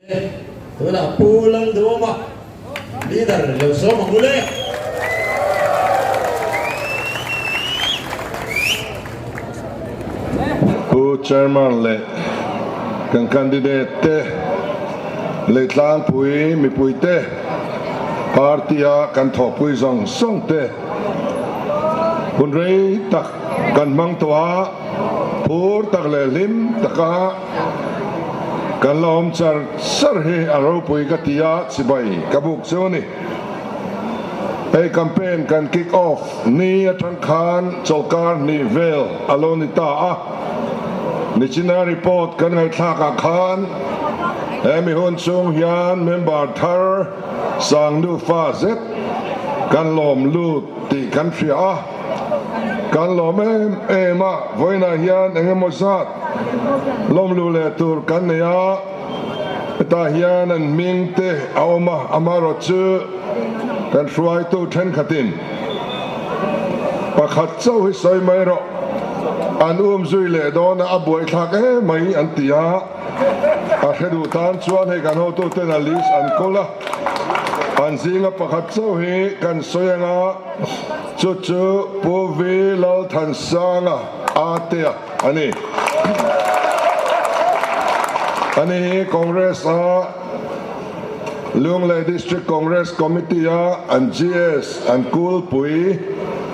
Tôi là Lalduhoma, leader Lalduhoma mule. Pu chairman le kan candidate te le tlang pui mi pui te partia kan tho pui zong song te hun rei tak kan mang toa pur tak le lim taka kan lom char sar he aro pui ka tia sibai kabuk zoni a campaign can kick off ni atang khan chokar ni vel alonita a Missionary report kan ngai thaka khan emi hon chung hian member thar sang nu fa zet kan lom lu ti kan fria kan lom ema voina hian engemaw zat lom lu le tur kan ya ta hian an ming te aoma amaro chu kan hruai tu then khatin pakhat chau hi soi mai ro an zui le don a buai thak mai an tia a hedu tan chuan he kan ho tu ten a list an kola an zinga pakhat chau hi kan soyanga chu chu po vi lal than sanga a te ani congress a Lunglei District Congress Committee and GS and Kul Pui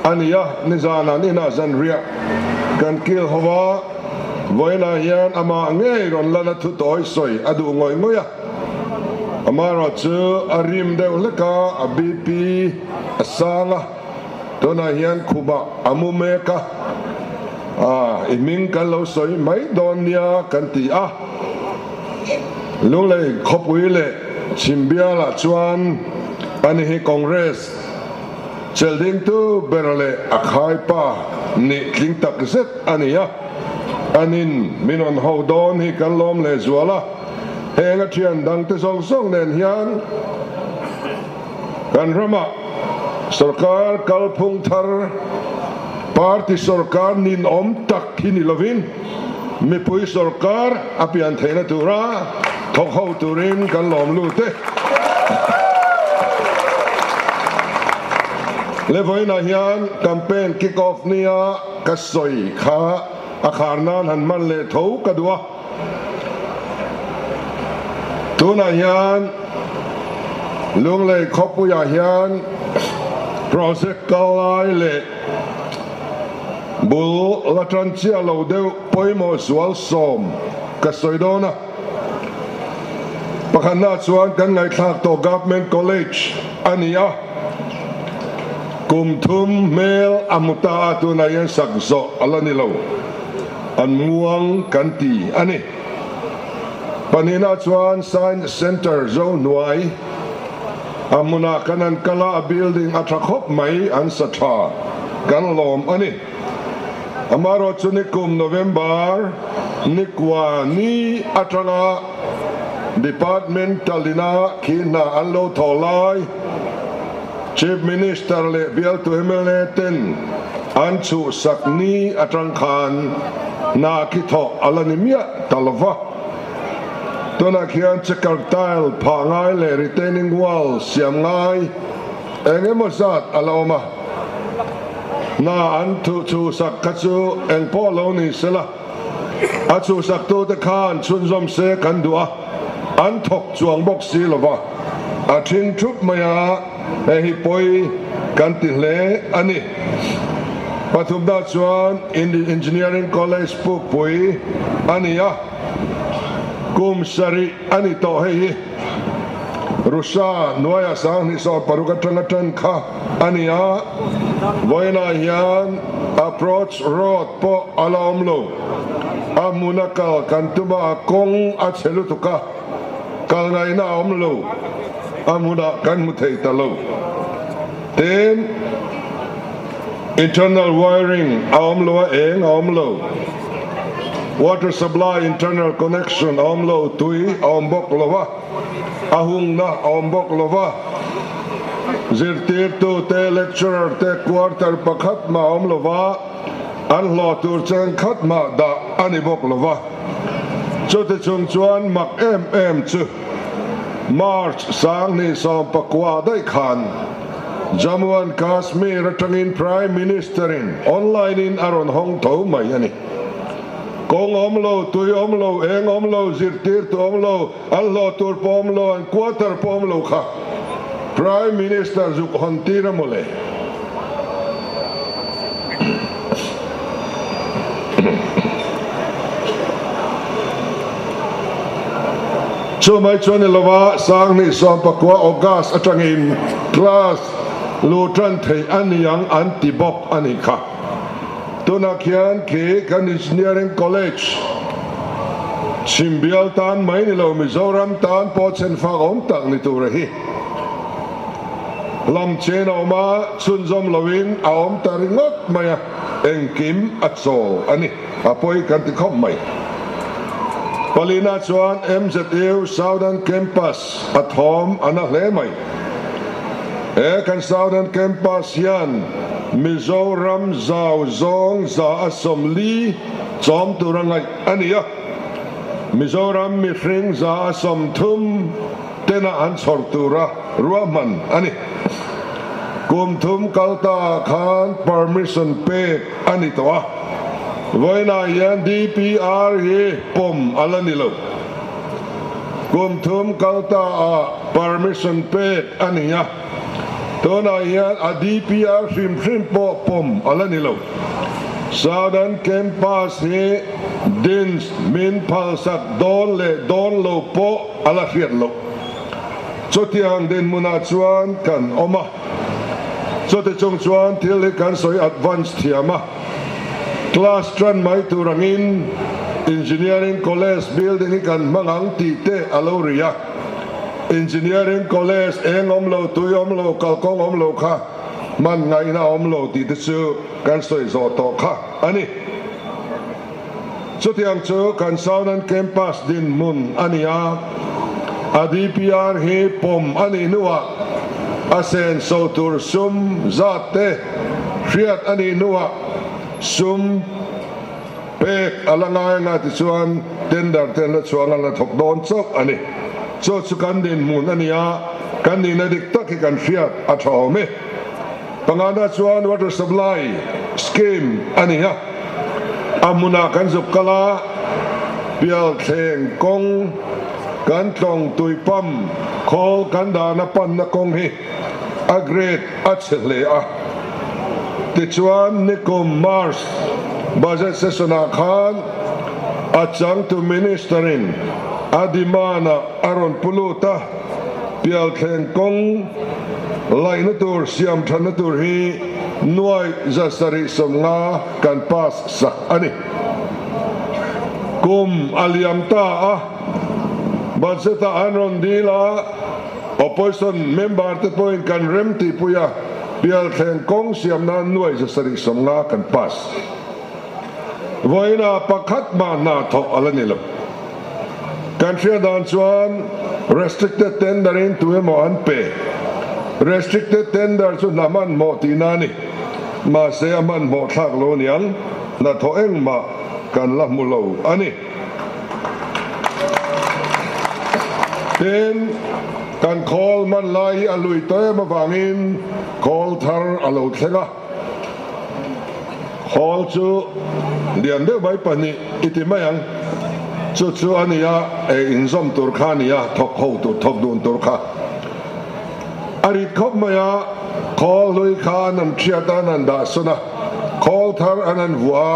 ania nizana nina zanria kan kil hawa voina hian ama ngei ron lana thu toi soi adu ngoi ngoya amaro chu arim deu leka a BP asanga tona hian khuba amumeka iming kan lo soi mai donia kan ti a lunglei khopui le chimbiala chuan ani hi congress chelding tu berale akhai pa ni tling tak zet ania anin minon hodon hi kan lom le zuala henga thian dang te song song nen hian kan rama sarkar kalphung thar party sarkar nin om tak hini lovin mi pui sarkar apian thena tura thok ho turin kan lom lu te levoina hian campaign kick off nia kasoi kha akharnan han man le tho kadua tuna hian lunglei khopuya hian project kalai le bul latran chia lo deu poimo sual som kasoi dona pakhanna chuan kan ngai thak to government college ania kumthum mel amuta atuna yan sakzo alani lo an muang kanti ani panina chuan science center zo nuai amuna kanan kala building atrakhop mai an satha kan lom ani amaro chunikum november nikwa ni atranga department talina kina allo tholai Chief Minister le bial tu emeleten anchu sakni atrang khan na kitho alanimia talava tona khian checker tile phangai le retaining wall siam ngai engemozat aloma na antu chu sakkachu engpo lo ni sela achu sakto te khan chunzom se kan dua an thok chuang bok si lova a thing thup maya hi poi kan ti hle ani pathum da chuan in the engineering college puk pui ania kum sari ani to hi rusha noya sang ni so paruka tan kha ania voina hian approach road po alomlo amunaka kantuma kong a chelu tuka kalngai na omlo amuna kan muthei talo then internal wiring amlo amlo water supply internal connection amlo tui ambok lova ahung na ambok lova zirtir tu te lecturer te quarter pakhat ma amlova anlo tur chen khat ma da anibok lova chote chung chuan mak em chu March sang ni som pakwa dai khan Jammu and Kashmir atangin Prime Minister in online in aron hong tho mai ani kong omlo tui omlo eng omlo zirtir tu omlo allo tur pomlo and quarter pomlo kha Prime Minister zuk hontira mole so mai chuan lova sang ni som pakwa August atangin class Lutran thei anyang antibok ani kha tuna khian ke kan engineering college Simbial tan mai ni lo Mizoram tan pochen fa om tak ni tu rehi lam chen oma chunzom lovin aom taringot maya engkim atso ani apoi kan ti khom mai Palina chuan MZU Southern Campus at home anak le mai kan Southern Campus yan Mizoram zao zong za asom li chom turangai ania Mizoram mithring za asom thum tena an sortura ruaman ani kum thum kalta khan permission paid ani toa voina yan DPR ye pom alanilo kum thum kalta permission paid ania tona yan a DPR shim po pom alanilo Southern Campus he dins min palsak don lo po ala hiat lo chotiang den muna chuan kan oma chote chong chuan thil kan soi advanced thiama class tran mai turangin engineering college building kan mangang ti te aloria engineering college engomlo tuyomlo kalkong omlo kha man ngai na omlo ti te chu kan soi zo to kha ani chotiang chu kan Southern Campus din mun ania ADPR he pom ani nuwa asen sotur sum zate riat ani nuwa sum pek alangai nga ti chuan tender ten la chuan la thok don chok ani cho chu kan din mun ania kan ni na dik tak kan riat a thome pangana chuan water supply scheme ania amuna kan zup kala pial theng kong kan tong tui pam khol kan da na pan na kong hi agret achle a ti chuan nikom mars budget session a khan achang to ministerin adimana aron puluta pial theng kong laina tur siam thana tur hi nuai zasari somnga kan pas sak ani kum aliam ta a Banseta Anron Dila opposition member te point kan remti puya pial theng kong siam na nuai sa sari somnga kan pas voina pakhat ma na thok alanilo kan fia dan chuan restricted tendering tu mo an pe restricted tender chu naman mo tinani ma se aman mo thak lo niang na tho eng ma kan la mulo ani then kan call man lai alui toy ma wangin call thar alo thega call chu lian de bai pani itimayang chu ania e inzom turkhania thok ho tu thok dun turkha ari khop maya call lui khan am chiatan an da suna call thar anan wa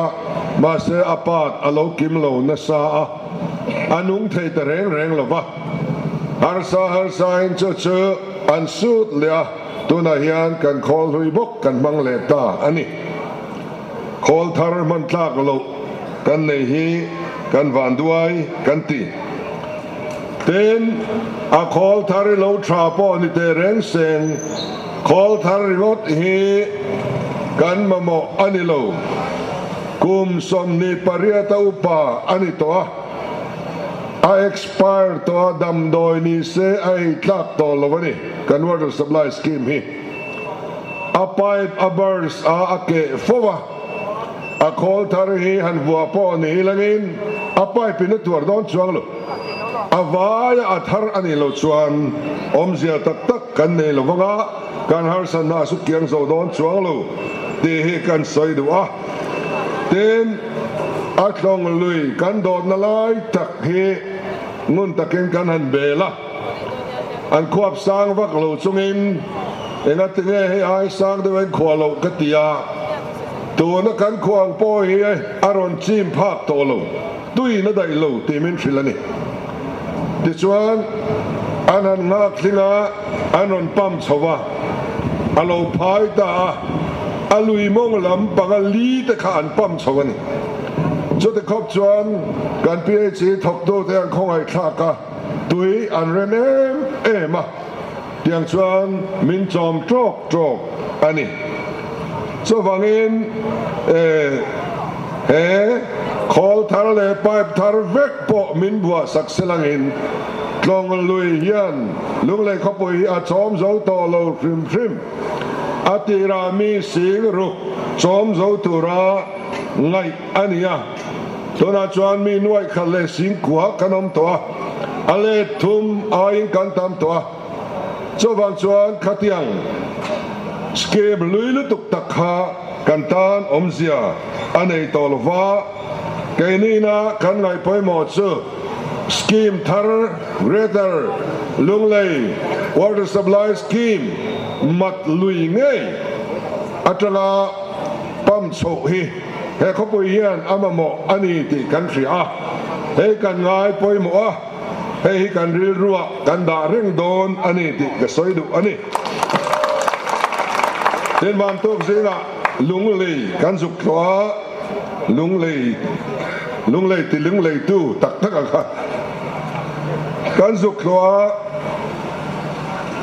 ma se apat alo kim lo na sa anung thei ta reng lova har sa in chu an suit lia tuna hian kan call hui bok kan mang le ta ani call thar man tlak lo kan nei hi kan van duai kan ti ten a call thar lo tra po ni te reng seng call thar got hi kan mamo ani lo kum som ni pariata upa ani to I expire to Adam doi ni se ai tlak to lovani kan water supply scheme hi a pipe a burst a ake fowa a call tar hi han bua po ni langin a pipe in tur don chuang lo avaya athar ani lo chuan omzia tak tak kan nei lo wanga kan har san na su kiang zo don chuang lo te he kan soi du a ten atlong lui kan dot na lai tak he ngun taken kan han bela an khuap sang vak lo chungin enga tinge he ai sang de wen khwa lo ka tia tu na kan khuang po hi aron chim phak to lo tui na dai lo te min thrilani ti chuan anan ngak thlinga anon pam chowa alo phai ta alui mong lam pangali te kha an pam chowani cho te khop chuan kan phc thok do te an khong ai thla ka tui an ren em a tiang chuan min chom trok ani so wangin khol thar le pipe thar vek po min bua sak selangin tlong lui hian lung le khopui a chom zo to lo phrim atira mi sing ru chom zo tura ngai ania tona chuan mi nuai khale sing kwa kanom to ale thum ain kan tam to cho wang chuan khatiang skeb lui lu tuk tak kha kan tan omzia anei tolwa kainina kan ngai poi mo chu scheme thar greater lunglei water supply scheme mat lui ngei atala pam cho hi he khopui hian amamo ani ti country a he kan ngai poi mo a he kan ril ruwa kan da reng don ani ti ka soidu ani ten man tok zena lunglei kan zuk thwa lunglei ti lunglei tu tak kha kan zuk thwa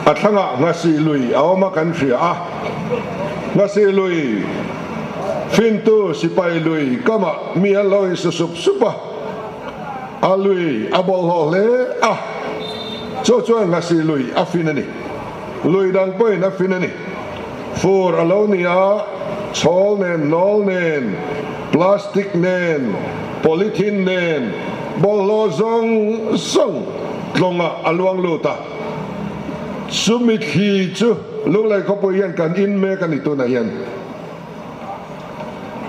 athanga ngasi lui awma country a ngasi lui fin tu sipai lui kama mi aloi supa alui abol ho le cho ngasi lui afinani lui dang poi na finani for alonia chol nen nol nen plastic nen polythene nen bolo zong tlonga alwang luta sumit hi chu lunglai khopui hian kan in me kan itu na hian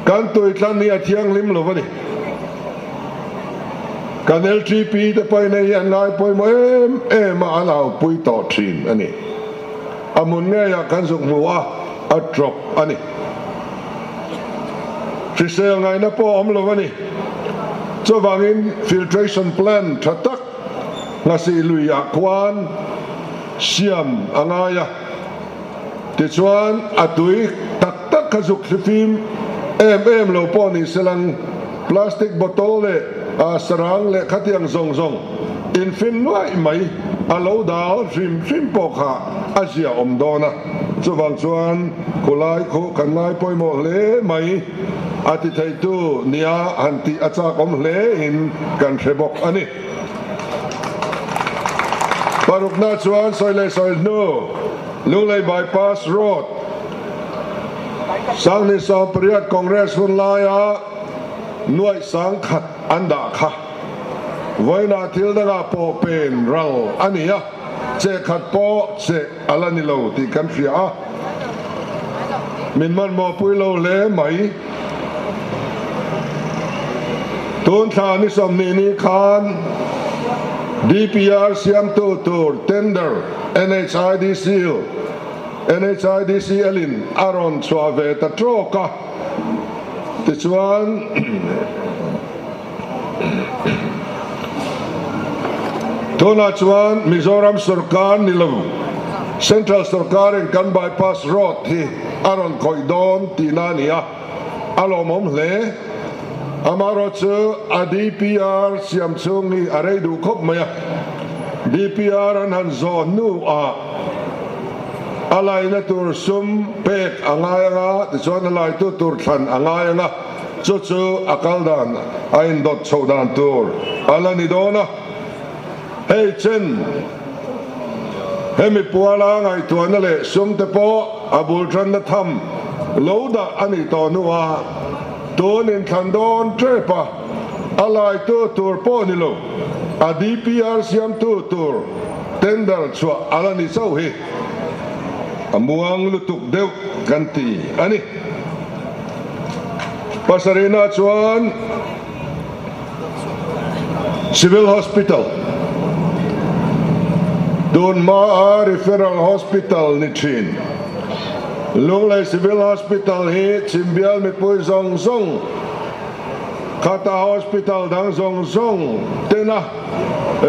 kan tui tlan ni athiang lim lo wani kan LTP te pai nei an ngai poi mo em ma alau pui to thin ani amun nge ya kan zuk muwa a drop ani Trisel ngai na po om lo wani cho wangin filtration plant thatak ngasi lui akwan siam angaya ti chuan atui tak khazuk thifim em lo po ni selang plastic bottle le sarang le khatiang zong in fin nuai mai alo dal rim po kha asia omdona chuwang chuan kulai khu kan ngai poi mo le mai ati thai tu nia anti acha kom le in kan threbok ani paruk na chuan soil no lunglei bypass road sang ni so priat congress hun laya nuai sang khat anda kha voina thil danga po pen ral ania che khat po che alani lo ti kan fia min man mo pui lo le mai ton tha ni som ni khan DPR siam tu tur tender NHIDC elin aron suave ta troka ti chuan tona chuan Mizoram sarkar nilo central sarkar in kan bypass road hi aron koidon tinania alomom le amaro chu a DPR siam chung ni arei du khop maya DPR an han zon nu a alai na tur sum pek angaya ti chuan alai tu tur than angaya chu akaldan ain dot chodan tur alani dona hey chen hemi puala ngai tuan le sum te po abul tran na tham loda ani to nuwa tunin thandon trepa alai tu tur po ni lo a DPR siam tu tur tender chua alani sau hi amuang lutuk deu ganti ani pasarina chuan civil hospital Don mawh referral hospital ni thin lunglei civil hospital hi chimbial mi pui zong zong kata hospital dang zong zong tena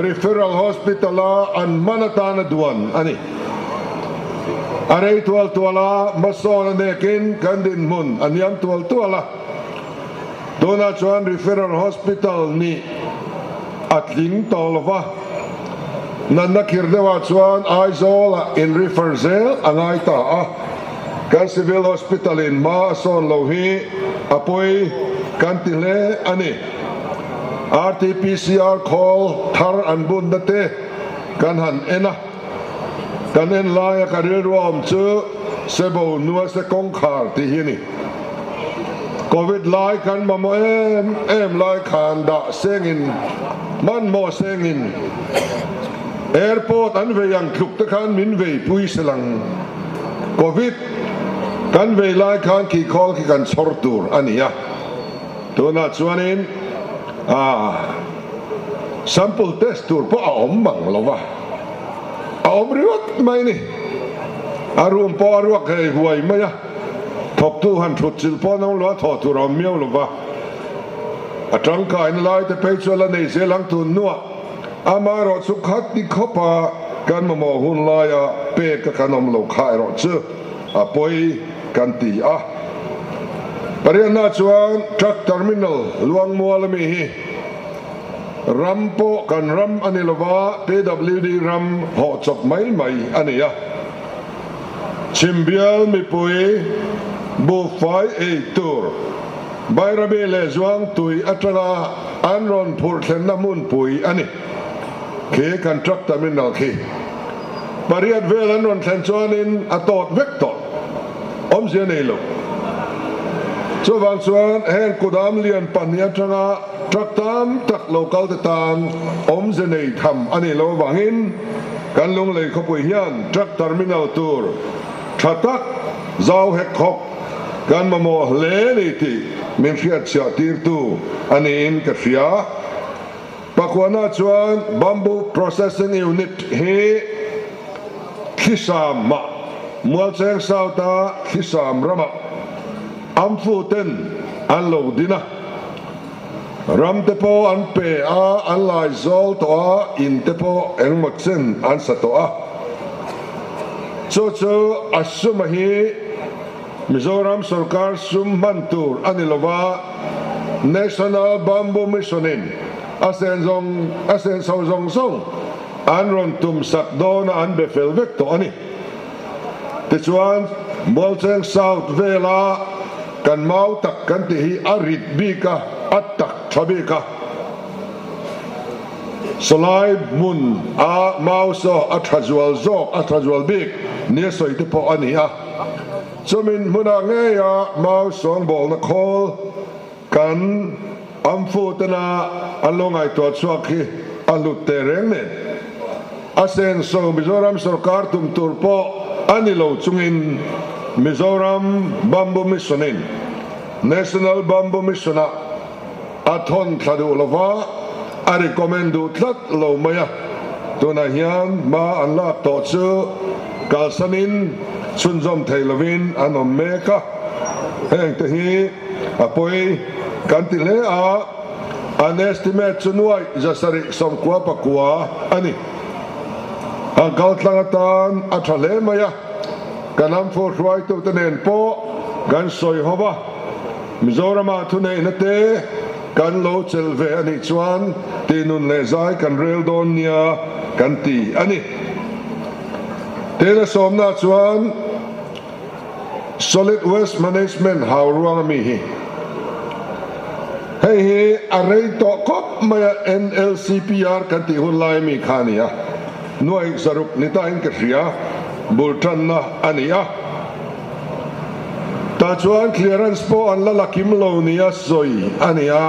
referral hospital an manatana duan ani arei tuala mason nekin kandin mun aniam tuala dona chuan referral hospital ni atling tolwa nan nakirdewa chuan aizola in referzel angai ta kan civil hospital in ma son lohi apoi kan tile ani RT-PCR call thar an bun date kan han ena kan en laya karil rom chu sebo nuwa se kongkhar ti hini covid lai kan mamo em lai khan da sengin man mo sengin airport an ve yang thuk ta khan min ve pui selang covid kan ve lai khan ki call ki kan sortur ania to na chuanin sample test tur po om bang lova om riwat mai ni arum po ruak he huai maya thok tu han thut chil po nong lo tho tu rom miao lova atang ka in lai te pe chola nei se lang tu nuwa amaro sukhat di khopa kan mo hun la ya pe ka kanom lo khai ro chu apoi kan ti pariana chuan truck terminal luang mualami hi rampo kan ram anilova PWD ram ho chok mai ania chimbial mi pui bu fai e tur bayrabe le zuang tui atranga anron phur thlen namun pui ani ke kan truck terminal ki pariat velan ron thlen chuanin atot vector om sia nei lo so wang chuan hen kudam lian pania tanga truck tam tak local te tan om sia nei tham ani lo wangin kan lung lei khopui hian truck terminal tur thatak zau hek khok kan mamo hle ni ti min khiat cha tir tu ani in ka fia pakwana chuan bamboo processing unit he khisam ma mual cheng sauta khisam rama amfu ten an lo dina ram te po an pe an lai zol to in te po eng mak chen an sa to chu asuma hi Mizoram Sarkar sum mantur anilova National Bamboo Missionin asen song anron tum sakdo na an befel vekto ani tichuan bolcheng south vela kan mau tak kan ti hi arit bika atak thabika solai mun a mau so atrajual bik ne soi te po ani chumin muna nge ya mau song bol na khol kan amfu tana alongai to chuak hi alut tereng ne asen so Mizoram Sarkar tum turpo anilo chungin Mizoram Bamboo Missionin National Bamboo Missiona athon thadu lova a recommendo tlat lo maya tuna hian ma anla to chu kalsanin chunjom theilovin anom meka heng te hi apoi kantile an estimate chunuai jasari somkwa pakwa ani ang kaltlangatan athale maya kanam for right to tenen po gan soi hova Mizoram athune inate kan lo chelve ani chuan tinun le zai kan rel don nia kan ti ani tele somna chuan solid waste management how ruang mi hi hei arei to kop maya NLCPR kan ti hun lai mi khania nuai zaruk nita in kria bultan na ania ta chuan clearance po an lalakim lo nia soi ania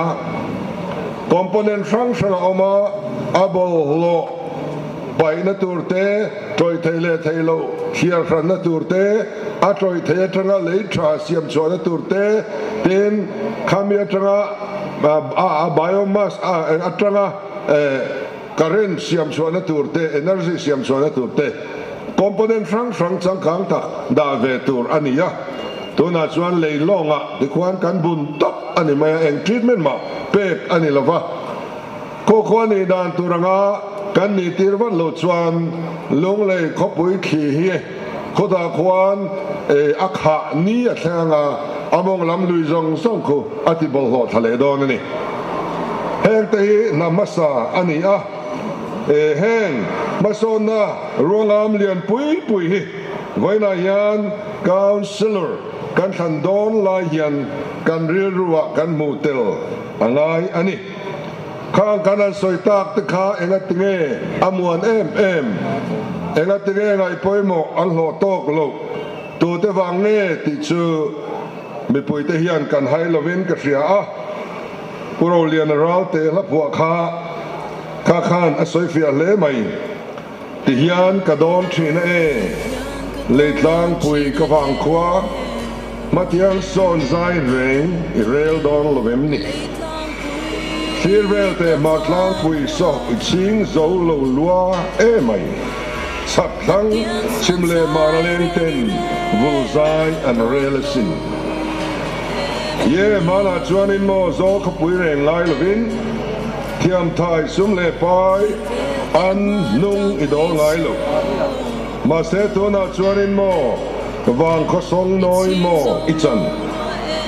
component function oma abol lo pai na turte troi thele thelo hiar khan na turte a troi the tanga lei tra siam chwa na turte ten khamia tanga a biomass a tanga current siam chwa na turte energy siam chwa na turte component frang chang khang ta da ve tur ania tuna chuan leilonga dikhuan kan bun top ani maya eng treatment ma pek ani lova ko khwani dan turanga kan ni tirwan lo chuan lung lei khopui khi hi khoda khwan akha ni a thlanga among lam lui zong song ko ati bol ho thale don ni heng te hi namasa ani a heng masona rongam lian pui hi voina yan counselor kan thandon la yan kan rilruwa kan mutel angai ani khang kanan soitak te kha engatinge amuan em engatinge ngai poimo an hlo tok lo tu te wange ti chu mi pui te hian kan hai lovin ka ria a puro lian ral te la puak kha khan a soifia le mai ti hian ka don thina leitlang pui ka wang khwa matiang son zai reng irel don lovem ni sirvel te matlang pui so ching zo lo lua mai saplang chimle maraleng ten vulzai an relasin ye mana chuanin mo zo khapui reng lai lovin thiam thai sum le pai an nung idol ngai lo ma se to na chuanin mo wang kho song noi mo ichan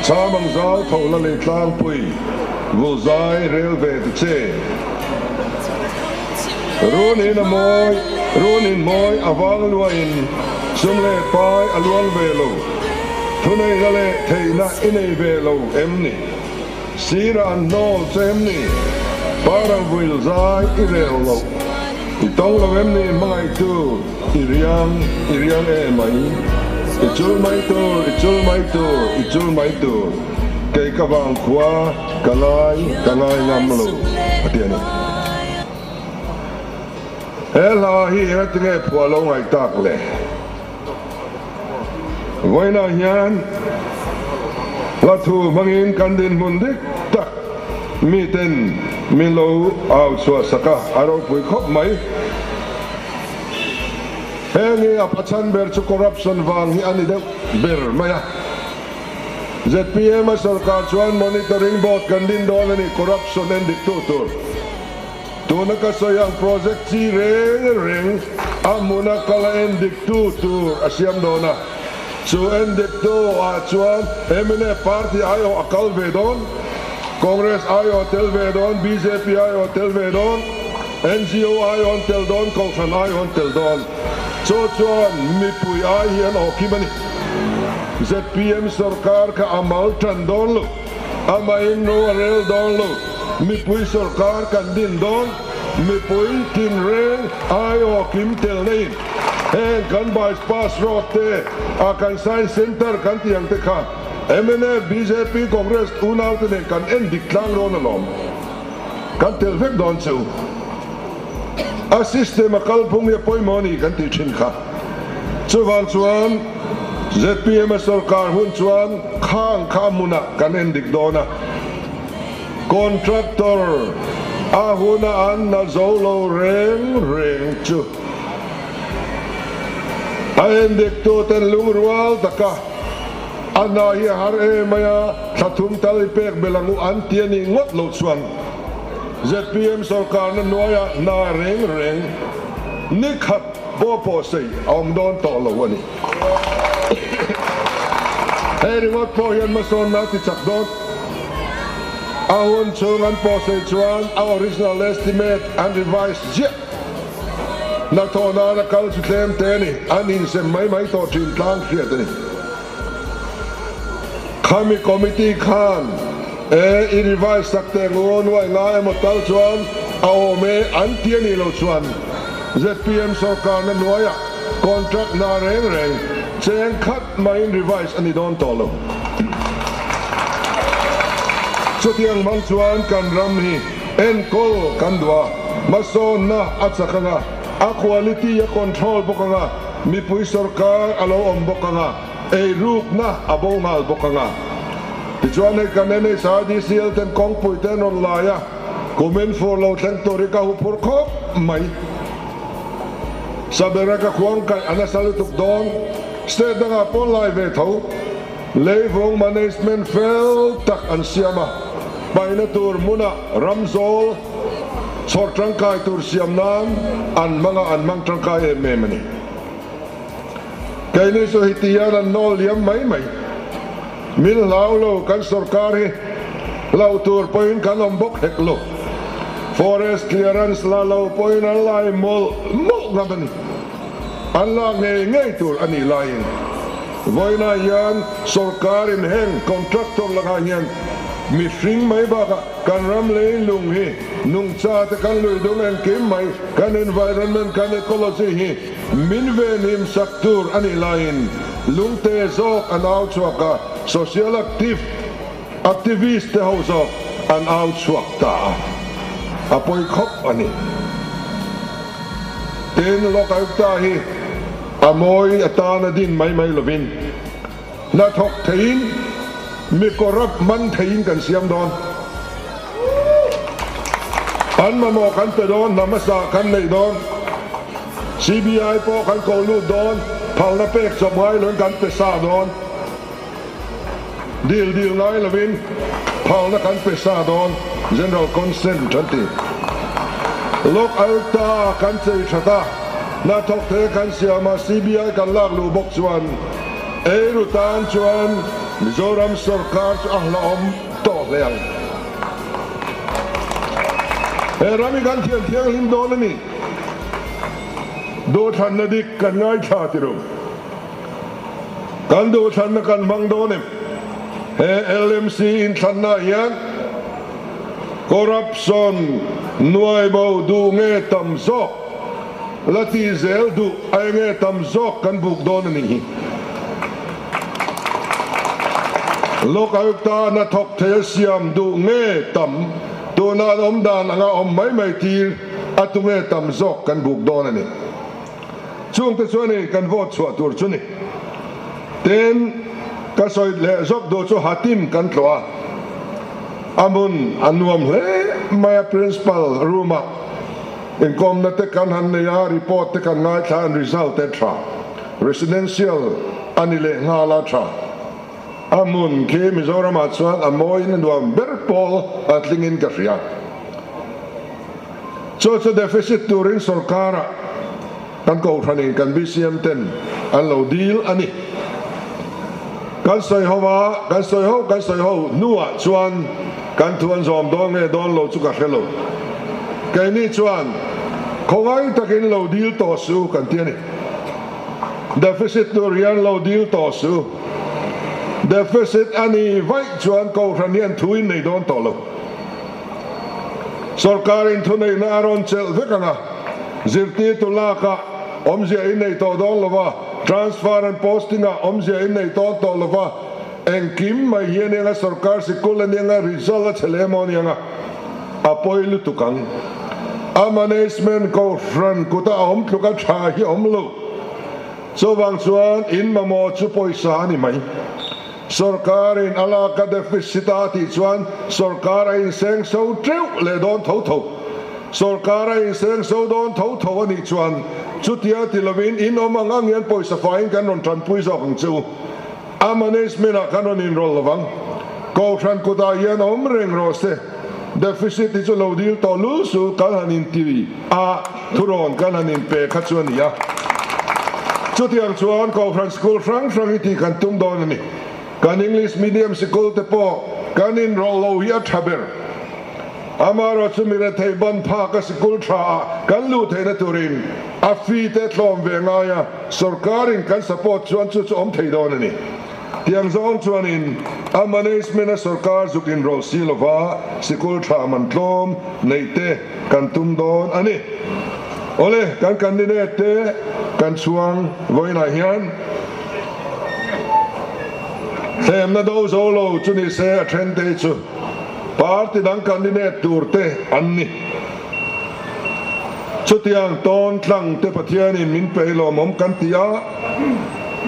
chamang zau thola le tlang pui vulzai relve te che runin moi awang luain sumle pai alwang velo thunei gale theina inei velo emni sira no semni parang vulzai irelo itong lo emni mai tu iriang mai ichul mai tur kay kabang khwa kangai ngamlo atiani ela hi hatinge phualo ngai tak le voina hian lathu mangin kandin mundik tak miten milo au chwa saka aro pui khop mai hengi apachan ber chu corruption wang hi ani de ber maya ZPM sarkar chuan monitoring board kandin don ani corruption and dictator tuna ka soyang project chi reng amuna kala and dictator asiam dona chu and dictator a chuan emene party ayo akal vedon congress ayo tel vedon BJP ayo tel vedon NGO ayo tel don kolkhan ayo tel don so chuan mi pui ai hian okimani ZPM sarkar ka amal tan don lo amain no rel don lo mi pui sarkar kan din don mi pui tin reng ayo kim tel nei hen kan bypass road te a kan science center kan tiang te kha MNA BJP congress unaw te kan en diklang ron alom kan tel vek don chu a system a kalpung ye poi moni kan ti chin kha chuwal chuan ZPM sarkar hun chuan khang khamuna kan en dik dona contractor ahuna an na zolo reng chu aen dik to ten lungrual taka ana hi har maya thathum tal pek belangu an tiani ngot lo chuan ZPM sarkar na noya na reng nikhat bopo sei om don to lo wani Heri ngot po yan mason nati chakdot ahun chungan po sei chuan our original estimate and revised jet na to na kal su tlem teni anin se mai to chin tlang khiat ni khami committee khan i revise sakte ngon wa nga emotal chuan awme an tiani lo chuan ZPM sarkar na noya contract na reng cheng khat mai revise ani don tolo so tiang mang chuan kan ram hi en kol kan dwa mason na at saka nga a quality a control boka nga mi pui sarkar alo om boka nga e ruk na abo ngal boka nga ti chuan ei kanene sa di sial ten kong pui ten on laya kumen for lo teng tori ka hupur khop mai sabera ka khuang kai ana salutuk don state nga pon lai ve tho leivong management fel tak an siama paina tur muna ramzol sor trangkai tur siam nan an mang trangkai memani kaini so hitiyan an nol yam mai mil laulo kan sarkar hi lau tur poin kan ombok heklo forest clearance la lau poin an lai mol ngabani an la ngay tur ani lain voina yan sarkar in heng contractor la yan mi fring mai baka kan ram le lung hi nung cha te kan lui dong en kim mai kan environment kan ecology hi min ve nim saktur ani lain lung te zok an out chwaka social activist te ho zok an out chwakta apoi khop ani ten lokai ta hi amoi atana din mai lovin na thok thein mi korap man thein kan siam don an mamo kan pe don namasa kan nei don CBI po kan ko lu don phal na pek chop ngai lon kan pe sa don deal ngai lovin phal na kan pe sa don general consent tanti lok alta kan chei thata na thok the kan siama CBI kan lak lu bok chuan rutan chuan Mizoram sarkar ahla om to leang rami kan thiang lim don ni do than na dik kan ngai tha tiru kan do than na kan mang don em LMC in than na yan corruption nuai bo du nge tam zok lati zel du ai nge tam zok kan buk don ni lokayukta na thok the siam du nge tam tu na om dan anga om mai tir atu nge tam zok kan buk don ani chung te chuani kan vote chua tur chuni ten ka soi le zok do chu hatim kan tloa amun anuam le maya principal ruma in kom na te kan han ya report te kan ngai than result te tra residential anile ngala tra amun ke Mizoram atsuan amoy na duam berpol at lingin kasya so deficit turin sarkara kan ko thani kan BCM 10 an lo deal ani kan soi ho nuwa chuan kan tuan zom dong e don lo chu ka hello kai ni chuan khowai takin lo deal to su kan tiani deficit turian lo deal to su deficit ani vai chuan ko thanian thuin nei don to lo sarkarin thunei na aron chel vekanga zirti tulaka omzia in nei to don lova transfer and posting a omzia in nei to lova en kim mai hiene nga sarkar sikul ni nga result ceremony nga apoi lu tukang a management ko fran kuta om thuka tha hi omlo so wang chuan in mamo chu poisa ni mai sarkarin alaka deficitati chuan sarkarin seng so treu le don tho sarkarin seng so don tho ani chuan chutia tilovin in omangang yan poisa fain kan on tran pui zok chu a management a kanon in rol lawang ko tran kuda yan omreng rose deficit is lo deal to lusu kan hanin TV a thuron kan hanin pe khachuan ya chutiang chuan ko tran school frang iti kan tum don ani kan English medium school te po kan in rol lo ya thaber amaro chumire thei ban pha ka school tha kan lu the na turin a fi te thlom ve nga ya sarkarin kan support chuan chu om thei don ani tiang zong chuan in a management a sarkar zukin rol silova school tha man thlom nei te kan tum don ani ole kan candidate te kan chuang voina hian Them na do solo chuni se attend chu party dang candidate turte anni chút tiếng tôn thăng te phát hiện in min pe lo mom kan tia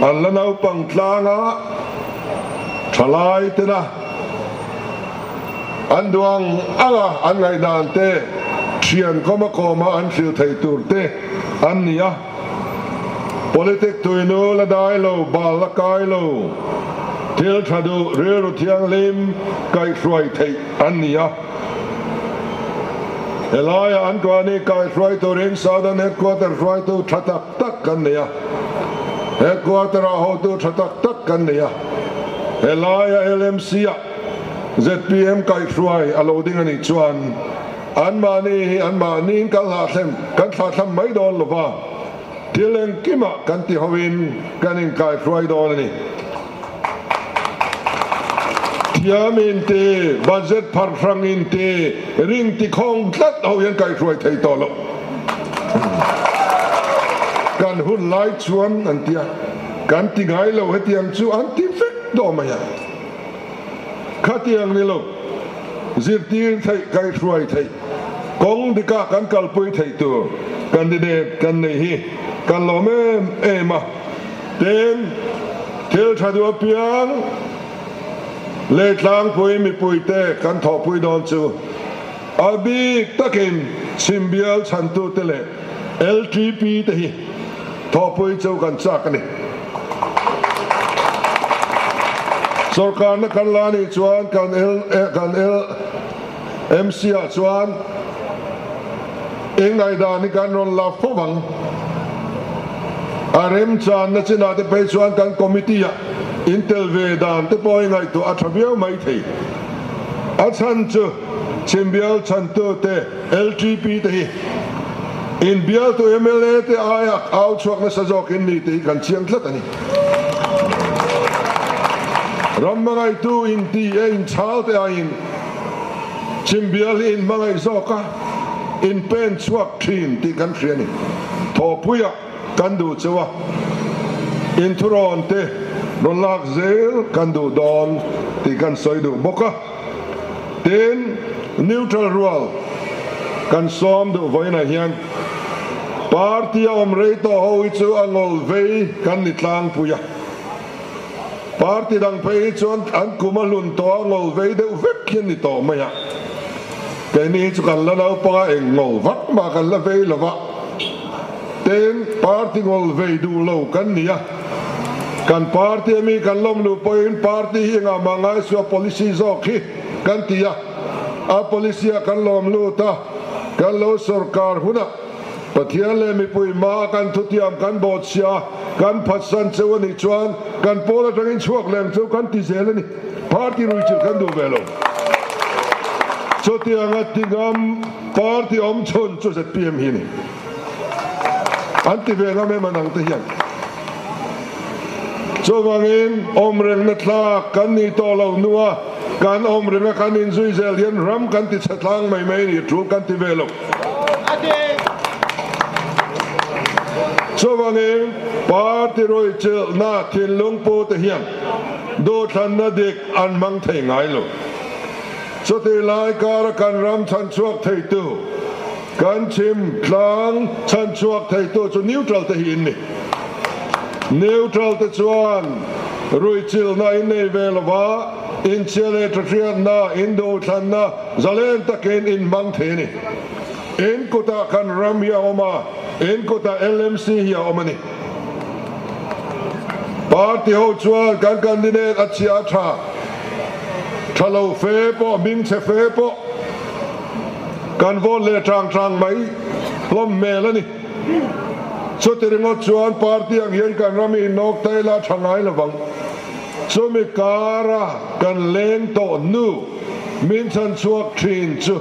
an la nau pang tlang á thalai te na an duang anga an ngai dan te thian koma an thil thei tur te an nia politic tuinu la dai lo bal la kai lo thil thadu reu thiang lim kai hruai thei an nia Elaya an kwani kai hruai turin southern headquarter hruai tu thatak tak kan nia headquarter a ho tu thatak tak kan nia Elaya LMC a ZPM kai hruai alo ding ani chuan an mani kal ha thlem kan thla thlam mai don lova tileng kima kan ti hovin kanin kai hruai don ani Tiamin te budget parfrangin te ring ti khong tlat ho yan kai hruai thei to lo kan hun lai chuan an tia kan ti ngai lo hetiam chu an ti fek do ma ya khatiang ni lo zirtir thei kai hruai thei kong dika kan kalpui thei tu candidate kan nei hi kan lo me ema ten thil thadu piang lệ lang pui mi pui te kan tho pui don chu abi takin simbial chantu te le LTP te hi tho pui chu kan chak ani sarkar na kan lani chuan kan L MC a chuan engai da ni kan ron la phowang arem chan na china te pe chuan kan committee a Intel Vedan te poi ngai tu athabiao mai thei achan chu chimbial chantu te LTP te hi in bial tu MLA te aya au chuak na sajok in ni te kan chiang thlat ani rammangai tu in ti in chal te ain chimbial in mangai zoka in pen chuak thin ti kan khriani tho puya kan du chuwa in thuron te non lak zel kan du don ti kan soi du boka ten neutral rule kan som du voina hian party om rei to ho chu angol vei kan ni tlang puya party dang pei chon an kumalun to angol vei de vek hian ni to maya ke ni chu kan la nau pa engol vak ma kan la vei lova ten party ngol vei du lo kan nia kan party mi kan lom lu point party hi nga mangai su policy zo khi kan tia a policy kan lom lu ta kan lo sarkar huna pathian le mi pui ma kan thutiam kan bot sia kan phatsan chewani chuan kan pola tangin chuak lem chu kan ti zel ani party ru chu kan du velo so ti anga tingam party om chon chu se pm hi ni anti vela me manang te hian so wangin omreng na thla kan ni to lo nuwa kan omreng kan in zui zel hian ram kan ti chatlang mai mai ni tru kan ti velo so wangin party roi chel na thin lung po te hian do than na dik an mang thei ngai lo so ti lai kar kan ram chan chuak thei tu kan chim tlang chan chuak thei tu chu neutral te hin ni neutral te chuan rui chil na in nei velova in chele trian na in do than na zalen takin in mang the ni in kota kan ram ya oma in kota LMC ya omani party ho chuan kan candidate achia tha thalo fe po min che fe po kan vol le trang mai lom me la ni so teringo chuan party ang hian kan rami nok tai la thangai lawang so mi kara kan leng to nu min chan chuak thin chu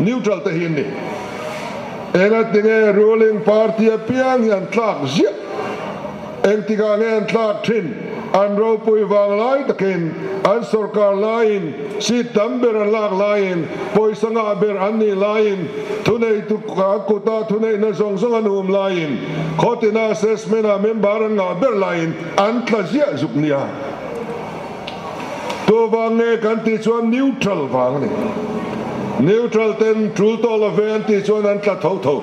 neutral te hin ni ena tinge ruling party a piang yan tlak zia eng tiga ngen tlak thin an ro pui wang lai takin an sarkar lain si tamber an lak lain poisanga ber anni lain tunei tu kuta tunei na zong an hum lain khotina assessment a member an nga ber lain an tla zia zuknia to wange kan ti chuan neutral wang ni neutral ten trul to la ven ti chuan an tla tho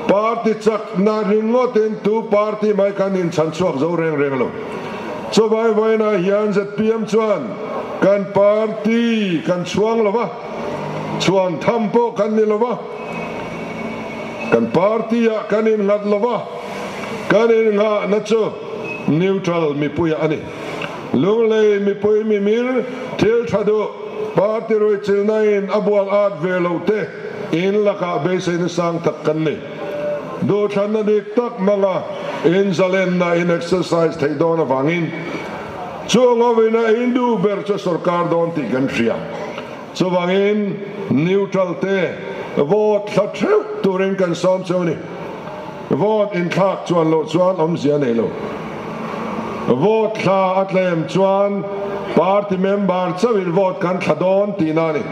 party chak na ringot in tu party mai kan in chan chuak zo reng lo so vai na hian ZPM chuan kan party kan chuang lo wa chuan thampo kan ni lo wa kan party ya kan in ngat lo wa kan in nga na chu neutral mi puya ani lung le mi pui mi mir til thadu party roi chil nain abual at velo te in laka be se ni sang tak kan ni do than na dik tak manga in zalen na in exercise thei don awangin chung awina indu ber cho sarkar don ti kan thria so wangin neutral te vote la theu turin kan som choni vote in thak chuan lo chuan om zia nei lo vote la atlem chuan party member chawil vote kan thadon ti na ni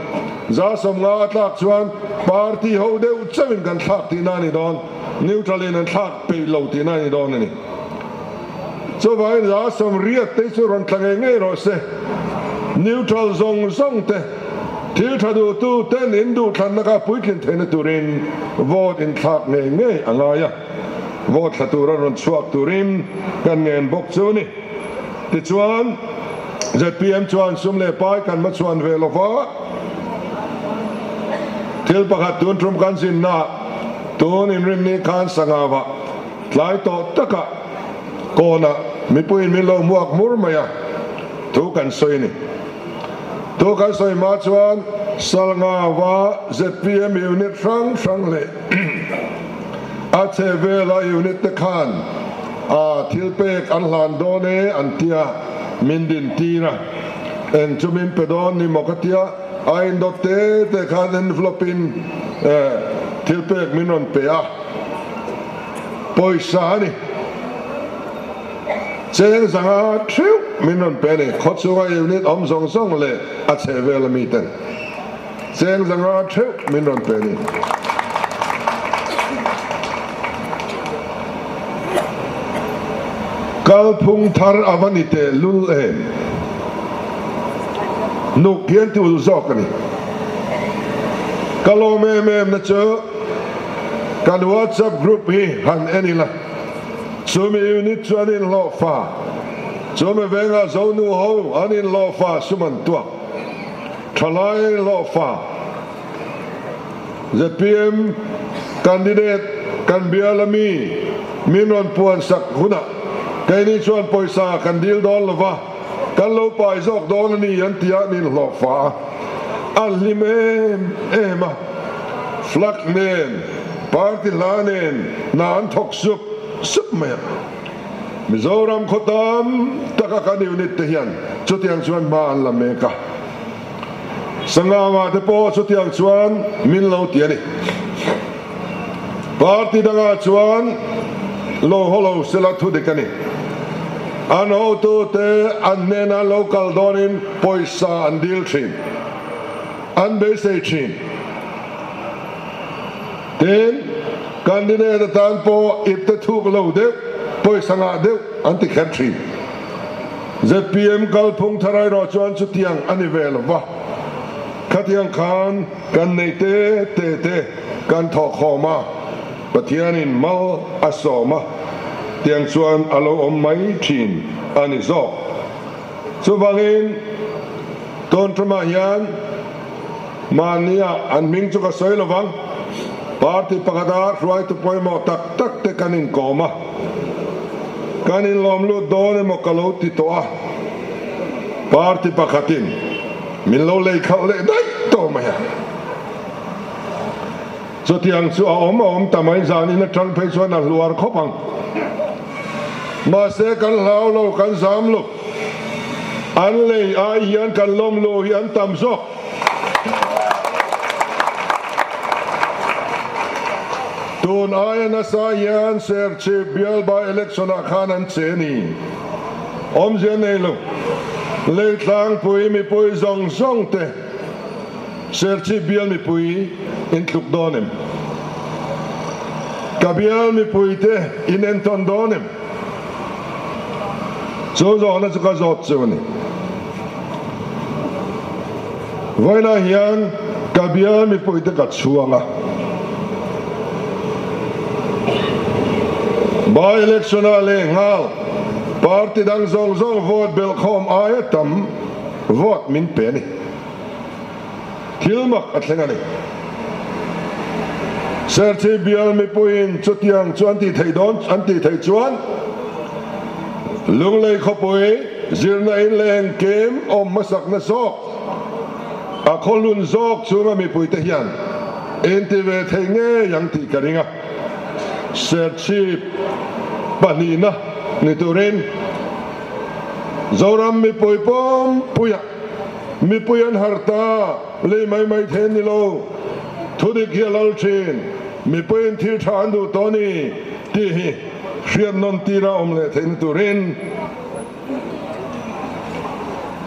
za som nga atlak chuan party ho deu chawin kan thak ti na ni don neutral in and thak pe lo ti na ni don ni so vai za som riat te chu ron tlange nge ro se neutral zong te til thadu tu ten indu than na ka puitlin thena turin vote in thak nge angaya vote thatu ron chuak turin kan ngen bok chu ni ti chuan ZPM chuan sumle pai kan ma chuan velova til pakhat tun trum kan sin na tun in rim ni khan sangawa tlai to taka kona mi puin mi lo muak murmaya tu kan soi ni tu kan soi ma chuan salngawa ZPM unit sang le a chevela unit te khan a thilpek an hlan done an tia mindin tira en chumin pedon ni mokatia ain dote te khan envelopin thilpek minon pea poisa ni cheng zanga thiu minon pe ni khotsuwa unit om song le a chevela miten cheng zanga thiu minon pe ni kalphung thar avanite lul em nuk hian tu zok ani kalome mem na cho kan WhatsApp group hi han enila sumi unit chuanin lo fa sumi venga zonu ho anin lo fa suman tua thalai lo fa ZPM candidate kan bialami minon puan sak huna cái này chuan poisa kan deal don lova kan lo pai zok don ni an tia nin lo fa al limem ema flak nen party lanen nan thok sup me mizoram khotam taka kan unit te hian chutiang chuan ma an la me ka sangawa te po chutiang chuan min lo ti ani party danga chuan lo holo sela thu de kani an ho tu te an nena local donin poisa an deal thin an be se thin ten candidate tan po ip te thuk lo de poisa nga de an ti khan thin ZPM kalphung tharai ro chuan chu tiang ani vel wa khatiang khan kan nei te kan tho khoma pathianin mal asoma tiang chuan alo om mai thin ani zo chu wangin ton trama hian mania an ming chu ka soi lawang party pakada ruai tu poimo tak te kanin koma kanin lom lu done mo kalo ti to a party pakatin min lo le khau le dai to ma ya so tiang chu om tamai zani na tang phei chuan a luar khopang ma se kan lau lo kan zam lo an le ai hian kan lom lo hian tam zo tun ai na sa hian ser chi bial ba election a khan an che ni om je nei lo le tlang pui mi pui zong te ser chi bial mi pui in tluk donem kabial mi pui te in enton donem so na chuka zot chuni voina hian kabia mi poite ka chuanga by election ale ngal party dang zong vote bel khom ai tam vote min pe ni thilmak atlenga ni serchi bial mi puin chutiang chuan ti thei don anti thei chuan lung lei khopoi zirna in leng kem om masak na sok a kholun zok chunga mi pui te hian enti ve thei nge yang ti karinga serchi panina ni turin zoram mi pui pom puya mi puyan harta le mai then ni lo thudik hialal chin mi puin thil than du toni ti hi hrian non tira om le then turin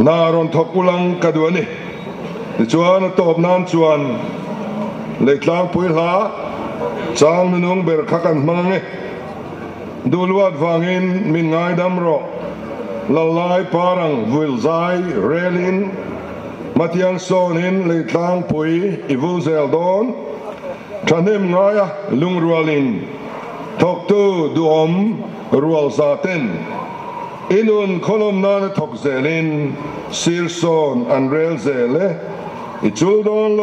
naron thokulang kaduani chuan top nan chuan leitlang pui hla chang nung ber khakan mange dulwat wangin min ngai damro lalai parang vuilzai relin matiang sonin leitlang pui ivuzel don thanem ngaya lungrualin thoktu duom rual zaten inun kolom nan thokzelin sirson an relzele ichul don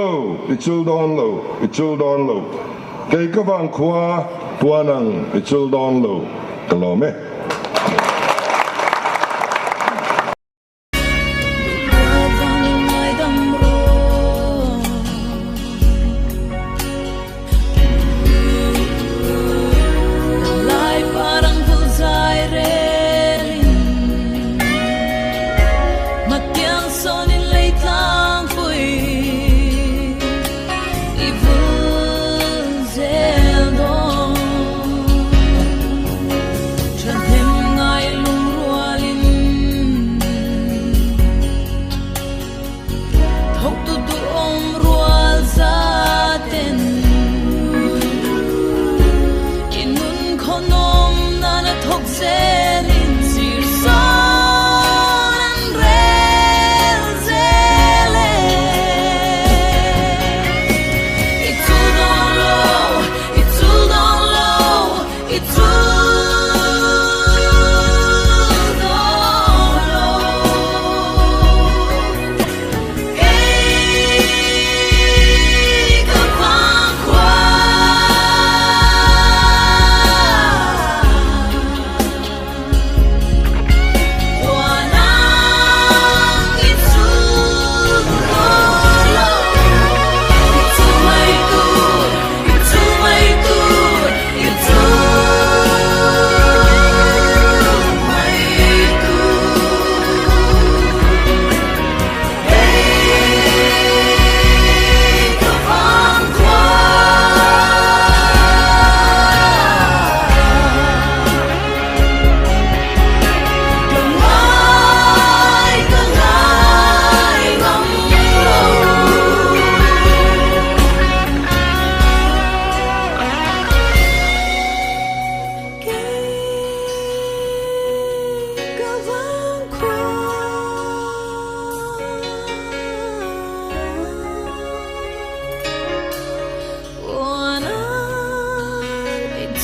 lo kay kawang khwa puanang ichul don lo kalome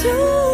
to